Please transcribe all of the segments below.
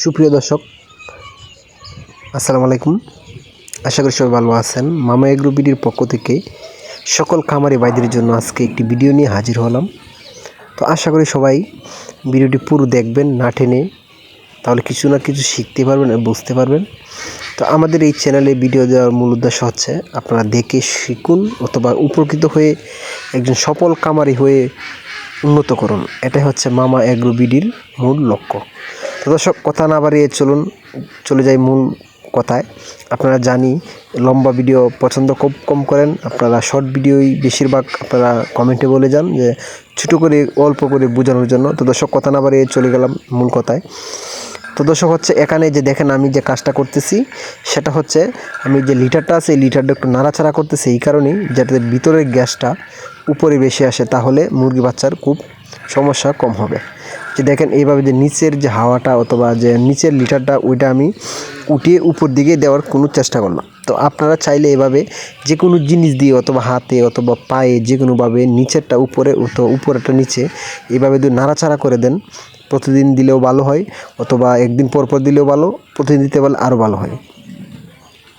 সুপ্রিয় দর্শক, আসসালামু আলাইকুম। আশা করি সবাই ভালো আছেন। মামা এগ্রো বিডির পক্ষ থেকে সকল খামারি ভাইদের জন্য আজকে একটি ভিডিও নিয়ে হাজির হলাম। তো আশা করি সবাই ভিডিওটি পুরো দেখবেন, না টেনে, তাহলে কিছু না কিছু শিখতে পারবেন এবং বুঝতে পারবেন। তো আমাদের এই চ্যানেলে ভিডিও দেওয়ার মূল উদ্দেশ্য হচ্ছে আপনারা দেখে শিখুন অথবা উপকৃত হয়ে একজন সফল খামারি হয়ে উন্নত করুন। এটাই হচ্ছে মামা এগ্রো বিডির মূল লক্ষ্য। তো দর্শক, কথা না বাড়িয়ে চলে যাই মূল কথায়। আপনারা জানি লম্বা ভিডিও পছন্দ খুব কম করেন, আপনারা শর্ট ভিডিওই বেশিরভাগ আপনারা কমেন্টে বলে যান যে ছোটো করে অল্প করে বোঝানোর জন্য। তো দর্শক, কথা না বাড়িয়ে চলে গেলাম মূল কথায়। তো দর্শক হচ্ছে, এখানে যে দেখেন আমি যে কাজটা করতেছি সেটা হচ্ছে আমি যে লিটারটা আছে এই লিটারটা একটু নাড়াচাড়া করতেছি এই কারণেই, যাতে ভিতরের গ্যাসটা উপরে বেশি আসে, তাহলে মুরগি বাচ্চার খুব সমস্যা কম হবে। যে দেখেন এইভাবে যে নিচের যে হাওয়াটা অথবা যে নিচের লিটারটা ওইটা আমি উঠিয়ে উপর দিকে দেওয়ার কোনো চেষ্টা করলাম। তো আপনারা চাইলে এভাবে যে কোনো জিনিস দিয়ে অথবা হাতে অথবা পায়ে যে কোনোভাবে নিচেরটা উপরে অথবা উপরেরটা নিচে এইভাবে যদি নাড়াচাড়া করে দেন, প্রতিদিন দিলেও ভালো হয় অথবা একদিন পর পর দিলেও ভালো, প্রতিদিন দিতে পারলে আরও ভালো হয়।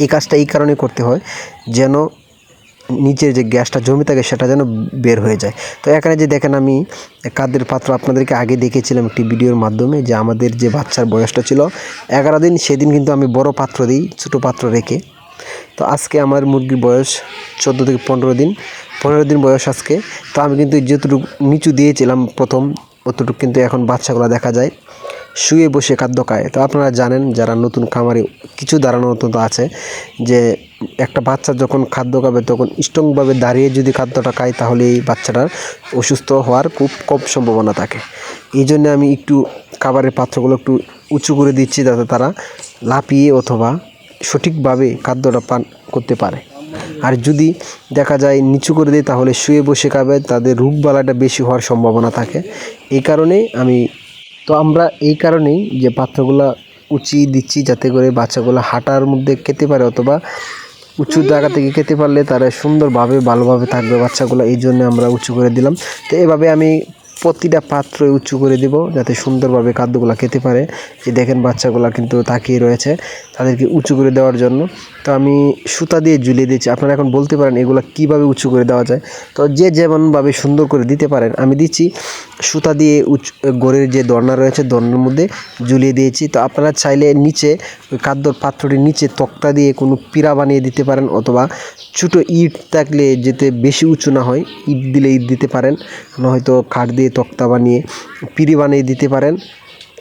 এই কাজটা এই কারণে করতে হয় যেন নিচের যে গ্যাসটা জমে থাকে সেটা যেন বের হয়ে যায়। তো এখানে যে দেখেন আমি খাদ্যের পাত্র আপনাদেরকে আগে দেখেছিলাম একটি ভিডিওর মাধ্যমে, যে আমাদের যে বাচ্চার বয়সটা ছিল 11 দিন, সেদিন কিন্তু আমি বড় পাত্র দিই ছোটো পাত্র রেখে। তো আজকে আমার মুরগির বয়স 14 থেকে 15 দিন, 15 দিন বয়স আজকে। তো আমি কিন্তু যতটুকু নিচু দিয়েছিলাম প্রথম, অতটুকু কিন্তু এখন বাচ্চাগুলো দেখা যায় শুয়ে বসে খাদ্য খায়। তো আপনারা জানেন যারা নতুন খামারে কিছু ধারণা অন্তত আছে যে একটা বাচ্চা যখন খাদ্য খাবে তখন স্ট্রংভাবে দাঁড়িয়ে যদি খাদ্যটা খায় তাহলে এই বাচ্চাটার অসুস্থ হওয়ার খুব কম সম্ভাবনা থাকে। এই জন্য আমি একটু খাবারের পাত্রগুলো একটু উঁচু করে দিচ্ছি, যাতে তারা লাফিয়ে অথবা সঠিকভাবে খাদ্যটা পান করতে পারে। আর যদি দেখা যায় নিচু করে দিই তাহলে শুয়ে বসে খাবে, তাদের রোগবালাইটা বেশি হওয়ার সম্ভাবনা থাকে। এই কারণেই আমরা এই কারণেই যে পাত্রগুলো উঁচিয়ে দিচ্ছি, যাতে করে বাচ্চাগুলো হাঁটার মধ্যে খেতে পারে অথবা উঁচু জায়গা থেকে খেতে পারলে তারা সুন্দরভাবে ভালোভাবে থাকবে বাচ্চাগুলো। এই জন্য আমরা উঁচু করে দিলাম। তো এভাবে আমি প্রতিটা পাত্র উঁচু করে দিব যাতে সুন্দরভাবে খাদ্যগুলো খেতে পারে। যে দেখেন বাচ্চাগুলো কিন্তু তাকিয়ে রয়েছে তাদেরকে উঁচু করে দেওয়ার জন্য। তো আমি সুতা দিয়ে ঝুলিয়ে দিচ্ছি। আপনারা এখন বলতে পারেন এগুলো কিভাবে উঁচু করে দেওয়া যায়। তো যে যেমনভাবে সুন্দর করে দিতে পারেন, আমি দিচ্ছি সুতা দিয়ে গড়ের যে দড়না রয়েছে দড়নার মধ্যে ঝুলিয়ে দিয়েছি। তো আপনারা চাইলে নিচে ওই খাদ্যর পাত্রটির নিচে তক্তা দিয়ে কোনো পিঁড়া বানিয়ে দিতে পারেন, অথবা ছোটো ইট থাকলে যেতে বেশি উঁচু না হয় ইট দিলে ইট দিতে পারেন, নয়তো কাঠ দিয়ে তক্তা বানিয়ে পিঁড়ি বানিয়ে দিতে পারেন।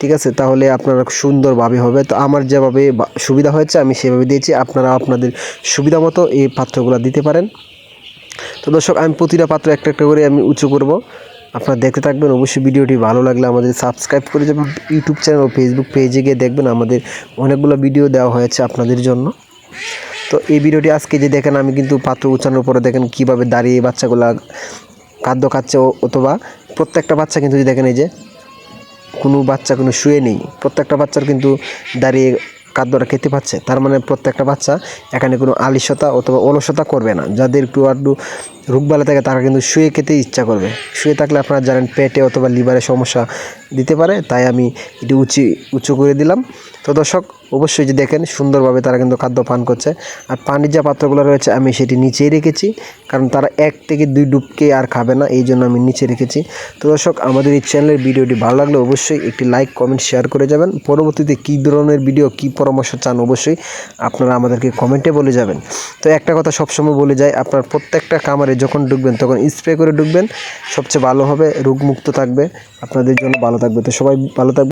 ঠিক আছে, তাহলে আপনারা সুন্দরভাবে হবে। তো আমার যেভাবে সুবিধা হয়েছে আমি সেভাবে দিয়েছি, আপনারা আপনাদের সুবিধা মতো এই পাত্রগুলো দিতে পারেন। তো দর্শক, আমি প্রতিটা পাত্র একটা একটা করে আমি উঁচু করব, আপনারা দেখতে থাকবেন। অবশ্যই ভিডিওটি ভালো লাগলে আমাদের সাবস্ক্রাইব করে যাবেন, ইউটিউব চ্যানেল ও ফেসবুক পেজে গিয়ে দেখবেন, আমাদের অনেকগুলো ভিডিও দেওয়া হয়েছে আপনাদের জন্য। তো এই ভিডিওটি আজকে যে দেখেন আমি কিন্তু পাত্র উঁচানোর পরে দেখেন কিভাবে দাঁড়িয়ে বাচ্চাগুলা খাদ্য খাচ্ছে, অথবা প্রত্যেকটা বাচ্চা কিন্তু যদি দেখেন এই যে কোনো বাচ্চা কোনো শুয়ে নেই, প্রত্যেকটা বাচ্চার কিন্তু দাঁড়িয়ে খাদ্যটা খেতে পাচ্ছে। তার মানে প্রত্যেকটা বাচ্চা এখানে কোনো আলিস্যতা অথবা অলসতা করবে না। যাদের একটু রোগবালা থাকে তারা কিন্তু শুয়ে খেতে ইচ্ছা করবে। শুয়ে থাকলে আপনারা জানেন পেটে অথবা লিভারে সমস্যা দিতে পারে, তাই আমি এটি উঁচু করে দিলাম। তো দর্শক, অবশ্যই যে দেখেন সুন্দরভাবে তারা কিন্তু খাদ্য পান করছে। আর পানির যে পাত্রগুলো রয়েছে আমি সেটি নিচেই রেখেছি, কারণ তারা 1 থেকে 2 ডুবকে আর খাবে না, এই জন্য আমি নিচে রেখেছি। তো দর্শক, আমাদের এই চ্যানেলের ভিডিওটি ভালো লাগলে অবশ্যই একটি লাইক কমেন্ট শেয়ার করে যাবেন। পরবর্তীতে কী ধরনের ভিডিও কী পরামর্শ চান অবশ্যই আপনারা আমাদেরকে কমেন্টে বলে যাবেন। তো একটা কথা সবসময় বলে যায়, আপনার প্রত্যেকটা খামারে যখন ঢুকবেন তখন স্প্রে করে ঢুকবেন, সবচেয়ে ভালো হবে, রোগমুক্ত থাকবে, আপনাদের জন্য ভালো থাকবে। তো সবাই ভালো থাকবে।